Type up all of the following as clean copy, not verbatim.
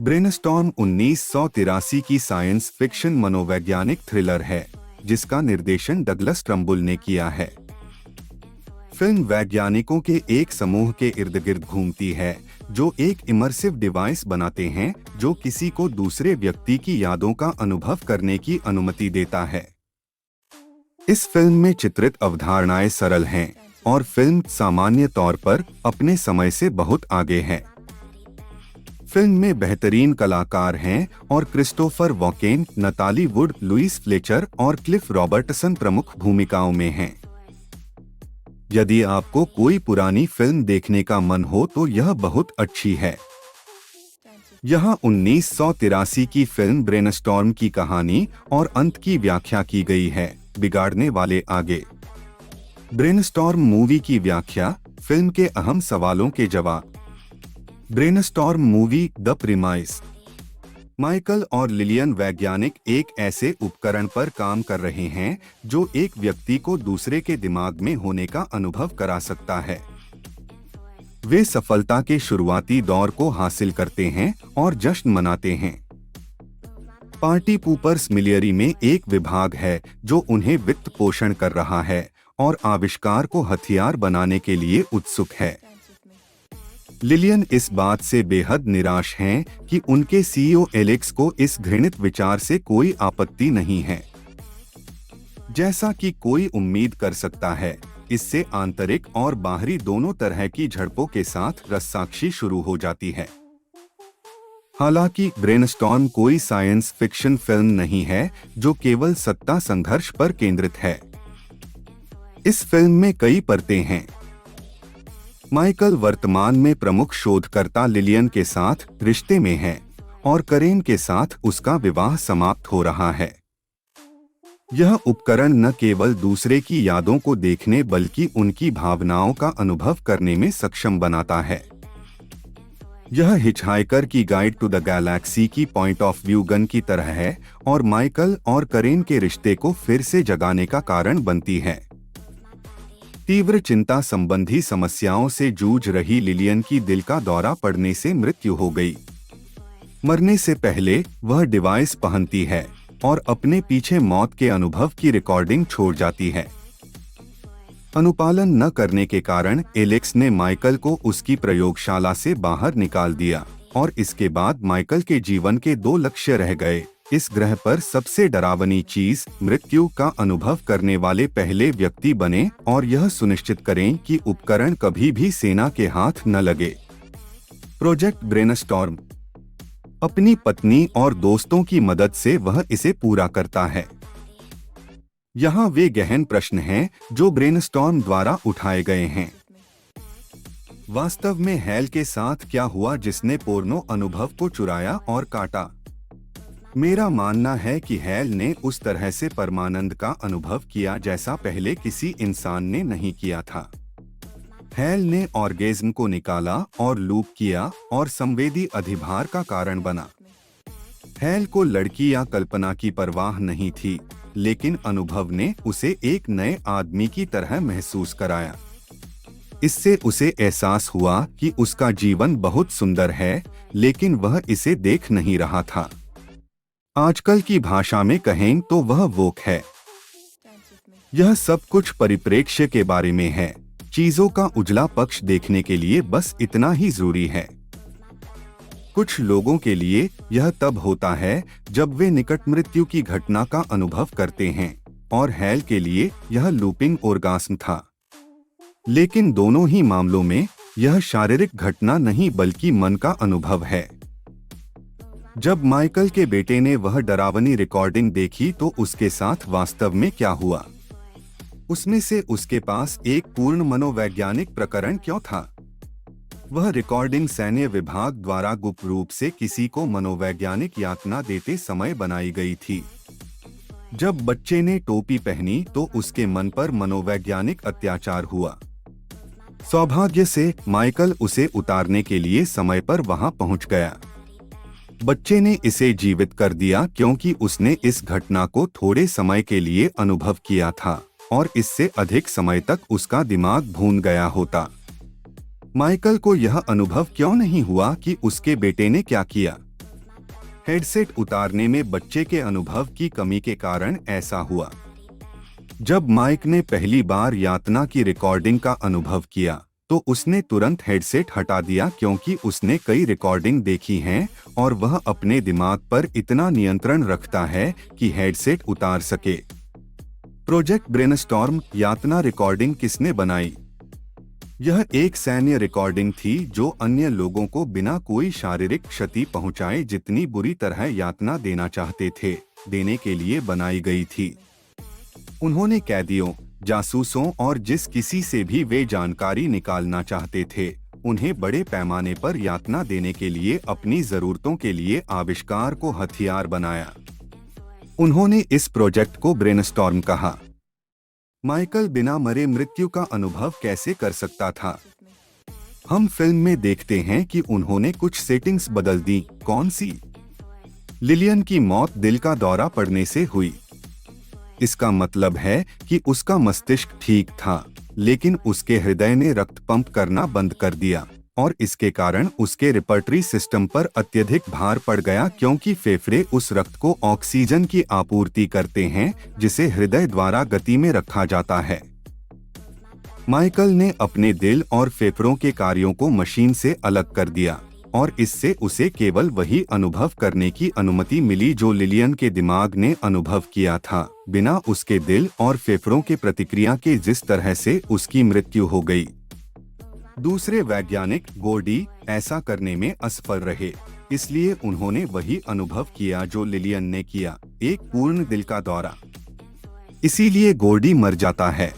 Brainstorm 1983 की science fiction मनोवैज्ञानिक thriller है जिसका निर्देशन डगलस ट्रम्बुल ने किया है। फिल्म वैज्ञानिकों के एक समूह के इर्द गिर्द घूमती है जो एक इमर्सिव डिवाइस बनाते हैं जो किसी को दूसरे व्यक्ति की यादों का अनुभव करने की अनुमति देता है। इस फिल्म में चित्रित अवधारणाएं सरल हैं और फिल्म सामान्य तौर पर अपने समय से बहुत आगे है। फिल्म में बेहतरीन कलाकार हैं और Christopher Walken, Natalie Wood, Louise Fletcher और क्लिफ रॉबर्टसन प्रमुख भूमिकाओं में हैं। यदि आपको कोई पुरानी फिल्म देखने का मन हो तो यह बहुत अच्छी है। यहाँ 1983 की फिल्म ब्रेनस्टॉर्म की कहानी और अंत की व्याख्या की गई है। बिगाड़ने वाले आगे। ब्रेनस्टॉर्म मूवी की व्याख्या, फिल्म के अहम सवालों के जवाब। Brainstorm movie the premise. Michael और लिलियन वैज्ञानिक एक ऐसे उपकरण पर काम कर रहे हैं जो एक व्यक्ति को दूसरे के दिमाग में होने का अनुभव करा सकता है। वे सफलता के शुरुआती दौर को हासिल करते हैं और जश्न मनाते हैं। पार्टी पूपर्स मिलियरी में एक विभाग है जो उन्हें वित्त पोषण कर रहा है और आविष्कार को हथियार बनाने के लिए उत्सुक है। लिलियन इस बात से बेहद निराश हैं कि उनके सीईओ एलेक्स को इस घृणित विचार से कोई आपत्ति नहीं है। जैसा कि कोई उम्मीद कर सकता है, इससे आंतरिक और बाहरी दोनों तरह की झड़पों के साथ रस्साकशी शुरू हो जाती है। हालांकि ब्रेनस्टॉर्म कोई साइंस फिक्शन फिल्म नहीं है जो केवल सत्ता संघर्ष पर केंद्रित है। इस फिल्म में कई परतें हैं। माइकल वर्तमान में प्रमुख शोधकर्ता लिलियन के साथ रिश्ते में है और करेन के साथ उसका विवाह समाप्त हो रहा है। यह उपकरण न केवल दूसरे की यादों को देखने बल्कि उनकी भावनाओं का अनुभव करने में सक्षम बनाता है। यह हिचहाइकर की गाइड टू द गैलेक्सी की पॉइंट ऑफ व्यू गन की तरह है और माइकल और करेन के रिश्ते को फिर से जगाने का कारण बनती है। तीव्र चिंता संबंधी समस्याओं से जूझ रही लिलियन की दिल का दौरा पड़ने से मृत्यु हो गई। मरने से पहले वह डिवाइस पहनती है और अपने पीछे मौत के अनुभव की रिकॉर्डिंग छोड़ जाती है। अनुपालन न करने के कारण एलेक्स ने माइकल को उसकी प्रयोगशाला से बाहर निकाल दिया और इसके बाद माइकल के जीवन के दो लक्ष्य रह गए। इस ग्रह पर सबसे डरावनी चीज मृत्यु का अनुभव करने वाले पहले व्यक्ति बने और यह सुनिश्चित करें कि उपकरण कभी भी सेना के हाथ न लगे। Project brainstorm. अपनी पत्नी और दोस्तों की मदद से वह इसे पूरा करता है। यहाँ वे गहन प्रश्न हैं जो ब्रेनस्टॉर्म द्वारा उठाए गए हैं। वास्तव में हैल के साथ क्या हुआ जिसने पोर्नो अनुभव को चुराया और काटा? मेरा मानना है कि हैल ने उस तरह से परमानंद का अनुभव किया जैसा पहले किसी इंसान ने नहीं किया था। हैल ने ऑर्गेज्म को निकाला और लूप किया और संवेदी अधिभार का कारण बना। हैल को लड़की या कल्पना की परवाह नहीं थी, लेकिन अनुभव ने उसे एक नए आदमी की तरह महसूस कराया। इससे उसे एहसास हुआ कि उसका जीवन बहुत सुंदर है, लेकिन वह इसे देख नहीं रहा था। आजकल की भाषा में कहें तो वह वोक है। यह सब कुछ परिप्रेक्ष्य के बारे में है। चीजों का उजला पक्ष देखने के लिए बस इतना ही जरूरी है। कुछ लोगों के लिए यह तब होता है जब वे निकट मृत्यु की घटना का अनुभव करते हैं और हैल के लिए यह लूपिंग ऑर्गास्म था। लेकिन दोनों ही मामलों में यह शारीरिक घटना नहीं बल्कि मन का अनुभव है। जब माइकल के बेटे ने वह डरावनी रिकॉर्डिंग देखी तो उसके साथ वास्तव में क्या हुआ? उसमें से उसके पास एक पूर्ण मनोवैज्ञानिक प्रकरण क्यों था? वह रिकॉर्डिंग सैन्य विभाग द्वारा गुप्त रूप से किसी को मनोवैज्ञानिक यातना देते समय बनाई गई थी। जब बच्चे ने टोपी पहनी तो उसके मन पर मनोवैज्ञानिक अत्याचार हुआ। सौभाग्य से माइकल उसे उतारने के लिए समय पर वहां पहुंच गया। बच्चे ने इसे जीवित कर दिया क्योंकि उसने इस घटना को थोड़े समय के लिए अनुभव किया था और इससे अधिक समय तक उसका दिमाग भून गया होता। माइकल को यह अनुभव क्यों नहीं हुआ कि उसके बेटे ने क्या किया? हेडसेट उतारने में बच्चे के अनुभव की कमी के कारण ऐसा हुआ। जब माइक ने पहली बार यातना की रिकॉर्डिंग का अनुभव किया तो उसने तुरंत हेडसेट हटा दिया, क्योंकि उसने कई रिकॉर्डिंग देखी हैं और वह अपने दिमाग पर इतना नियंत्रण रखता है कि हेडसेट उतार सके। प्रोजेक्ट ब्रेनस्टॉर्म यातना रिकॉर्डिंग किसने बनाई? यह एक सैन्य रिकॉर्डिंग थी जो अन्य लोगों को बिना कोई शारीरिक क्षति पहुंचाए जितनी बुरी तरह यातना देना चाहते थे, देने के लिए बनाई गई थी। उन्होंने कैदियों, जासूसों और जिस किसी से भी वे जानकारी निकालना चाहते थे, उन्हें बड़े पैमाने पर यातना देने के लिए अपनी जरूरतों के लिए आविष्कार को हथियार बनाया। उन्होंने इस प्रोजेक्ट को ब्रेनस्टॉर्म कहा। माइकल बिना मरे मृत्यु का अनुभव कैसे कर सकता था? हम फिल्म में देखते हैं कि उन्होंने कुछ सेटिंग्स बदल दी। कौन सी? लिलियन की मौत दिल का दौरा पड़ने से हुई। इसका मतलब है कि उसका मस्तिष्क ठीक था, लेकिन उसके हृदय ने रक्त पंप करना बंद कर दिया और इसके कारण उसके रिपर्टरी सिस्टम पर अत्यधिक भार पड़ गया, क्योंकि फेफड़े उस रक्त को ऑक्सीजन की आपूर्ति करते हैं जिसे हृदय द्वारा गति में रखा जाता है। माइकल ने अपने दिल और फेफड़ों के कार्यों को मशीन से अलग कर दिया और इससे उसे केवल वही अनुभव करने की अनुमति मिली जो लिलियन के दिमाग ने अनुभव किया था, बिना उसके दिल और फेफड़ों के प्रतिक्रिया के, जिस तरह से उसकी मृत्यु हो गई। दूसरे वैज्ञानिक गोर्डी ऐसा करने में असफल रहे, इसलिए उन्होंने वही अनुभव किया जो लिलियन ने किया, एक पूर्ण दिल का दौरा। इसीलिए गोर्डी मर जाता है।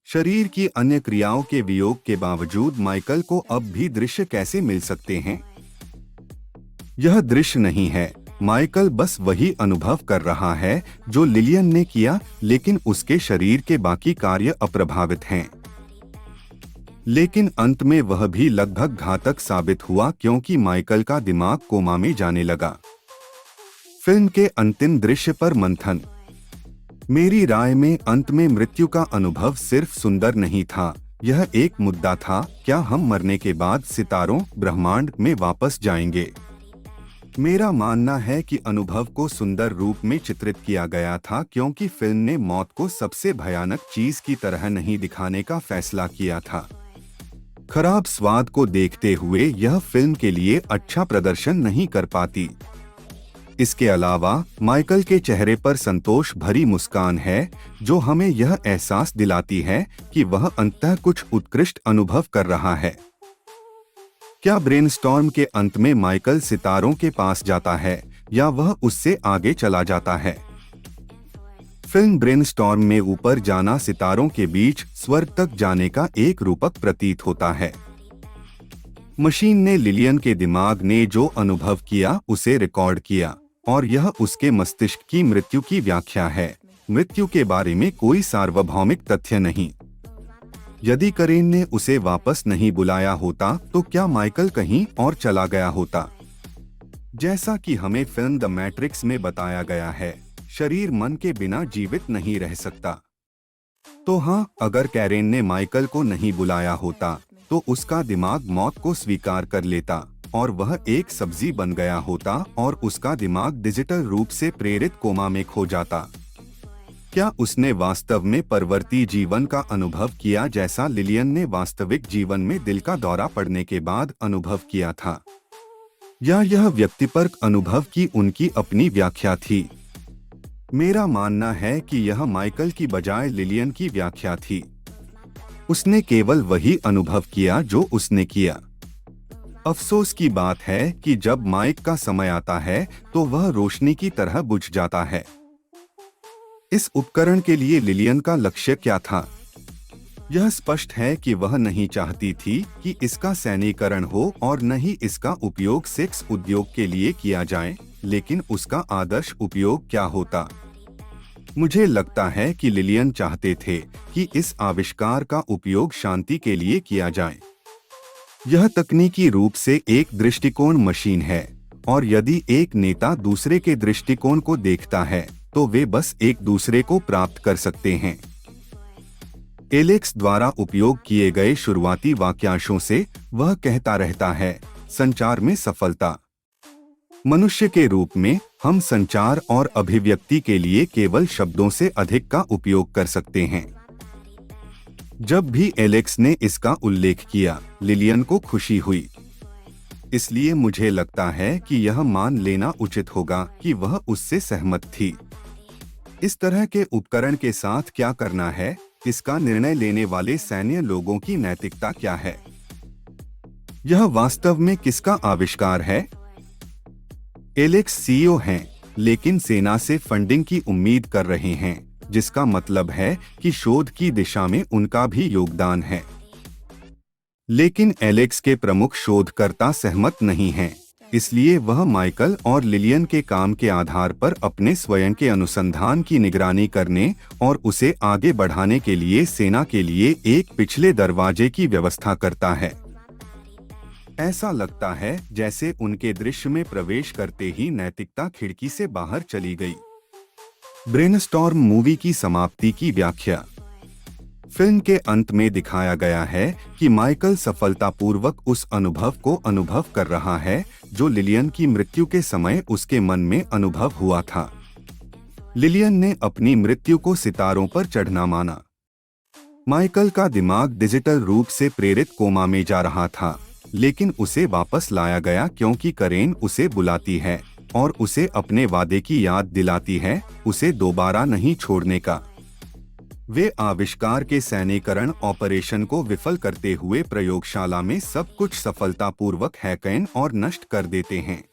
शरीर की अन्य क्रियाओं के वियोग के बावजूद माइकल को अब भी दृश्य कैसे मिल सकते हैं? यह दृश्य नहीं है, माइकल बस वही अनुभव कर रहा है जो लिलियन ने किया, लेकिन उसके शरीर के बाकी कार्य अप्रभावित हैं। लेकिन अंत में वह भी लगभग घातक साबित हुआ, क्योंकि माइकल का दिमाग कोमा में जाने लगा। फिल्म के अंतिम दृश्य पर मंथन। मेरी राय में अंत में मृत्यु का अनुभव सिर्फ सुंदर नहीं था, यह एक मुद्दा था। क्या हम मरने के बाद सितारों, ब्रह्मांड में वापस जाएंगे? मेरा मानना है कि अनुभव को सुंदर रूप में चित्रित किया गया था, क्योंकि फिल्म ने मौत को सबसे भयानक चीज की तरह नहीं दिखाने का फैसला किया था। खराब स्वाद को देखते हुए यह फिल्म के लिए अच्छा प्रदर्शन नहीं कर पाती। इसके अलावा माइकल के चेहरे पर संतोष भरी मुस्कान है, जो हमें यह एहसास दिलाती है कि वह अंततः कुछ उत्कृष्ट अनुभव कर रहा है। क्या ब्रेनस्टॉर्म के अंत में माइकल सितारों के पास जाता है या वह उससे आगे चला जाता है? फिल्म ब्रेनस्टॉर्म में ऊपर जाना सितारों के बीच स्वर्ग तक जाने का एक रूपक प्रतीत होता है। मशीन ने लिलियन के दिमाग ने जो अनुभव किया उसे रिकॉर्ड किया और यह उसके मस्तिष्क की मृत्यु की व्याख्या है। मृत्यु के बारे में कोई सार्वभौमिक तथ्य नहीं। यदि करेन ने उसे वापस नहीं बुलाया होता तो क्या माइकल कहीं और चला गया होता? जैसा कि हमें फिल्म द मैट्रिक्स में बताया गया है, शरीर मन के बिना जीवित नहीं रह सकता। तो हाँ, अगर कैरेन ने माइकल को नहीं बुलाया होता तो उसका दिमाग मौत को स्वीकार कर लेता और वह एक सब्जी बन गया होता और उसका दिमाग डिजिटल रूप से प्रेरित कोमा में खो जाता। क्या उसने वास्तव में परवर्ती जीवन का अनुभव किया, जैसा लिलियन ने वास्तविक जीवन में दिल का दौरा पड़ने के बाद अनुभव किया था? या यह व्यक्तिपरक अनुभव की उनकी अपनी व्याख्या थी? मेरा मानना है कि यह माइकल की बजाय लिलियन की व्याख्या थी। उसने केवल वही अनुभव किया जो उसने किया। अफसोस की बात है कि जब माइक का समय आता है तो वह रोशनी की तरह बुझ जाता है। इस उपकरण के लिए लिलियन का लक्ष्य क्या था? यह स्पष्ट है कि वह नहीं चाहती थी कि इसका सैन्यीकरण हो और न ही इसका उपयोग सेक्स उद्योग के लिए किया जाए, लेकिन उसका आदर्श उपयोग क्या होता? मुझे लगता है कि लिलियन चाहते थे कि इस आविष्कार का उपयोग शांति के लिए किया जाए। यह तकनीकी रूप से एक दृष्टिकोण मशीन है और यदि एक नेता दूसरे के दृष्टिकोण को देखता है तो वे बस एक दूसरे को प्राप्त कर सकते हैं। एलेक्स द्वारा उपयोग किए गए शुरुआती वाक्यांशों से वह कहता रहता है, संचार में सफलता मनुष्य के रूप में हम संचार और अभिव्यक्ति के लिए केवल शब्दों से अधिक का उपयोग कर सकते हैं। जब भी एलेक्स ने इसका उल्लेख किया, लिलियन को खुशी हुई। इसलिए मुझे लगता है कि यह मान लेना उचित होगा कि वह उससे सहमत थी। इस तरह के उपकरण के साथ क्या करना है, इसका निर्णय लेने वाले सैन्य लोगों की नैतिकता क्या है? यह वास्तव में किसका आविष्कार है? एलेक्स सीईओ हैं, लेकिन सेना से फंडिंग की उम्मीद कर रहे हैं, जिसका मतलब है कि शोध की दिशा में उनका भी योगदान है। लेकिन एलेक्स के प्रमुख शोधकर्ता सहमत नहीं हैं, इसलिए वह माइकल और लिलियन के काम के आधार पर अपने स्वयं के अनुसंधान की निगरानी करने और उसे आगे बढ़ाने के लिए सेना के लिए एक पिछले दरवाजे की व्यवस्था करता है। ऐसा लगता है जैसे उनके दृश्य में प्रवेश करते ही नैतिकता खिड़की से बाहर चली गई। ब्रेनस्टॉर्म मूवी की समाप्ति की व्याख्या। फिल्म के अंत में दिखाया गया है कि माइकल सफलतापूर्वक उस अनुभव को अनुभव कर रहा है जो लिलियन की मृत्यु के समय उसके मन में अनुभव हुआ था। लिलियन ने अपनी मृत्यु को सितारों पर चढ़ना माना। माइकल का दिमाग डिजिटल रूप से प्रेरित कोमा में जा रहा था, लेकिन उसे वापस लाया गया क्योंकि करेन उसे बुलाती है और उसे अपने वादे की याद दिलाती है, उसे दोबारा नहीं छोड़ने का। वे आविष्कार के सैन्यकरण ऑपरेशन को विफल करते हुए प्रयोगशाला में सब कुछ सफलतापूर्वक हैकन और नष्ट कर देते हैं।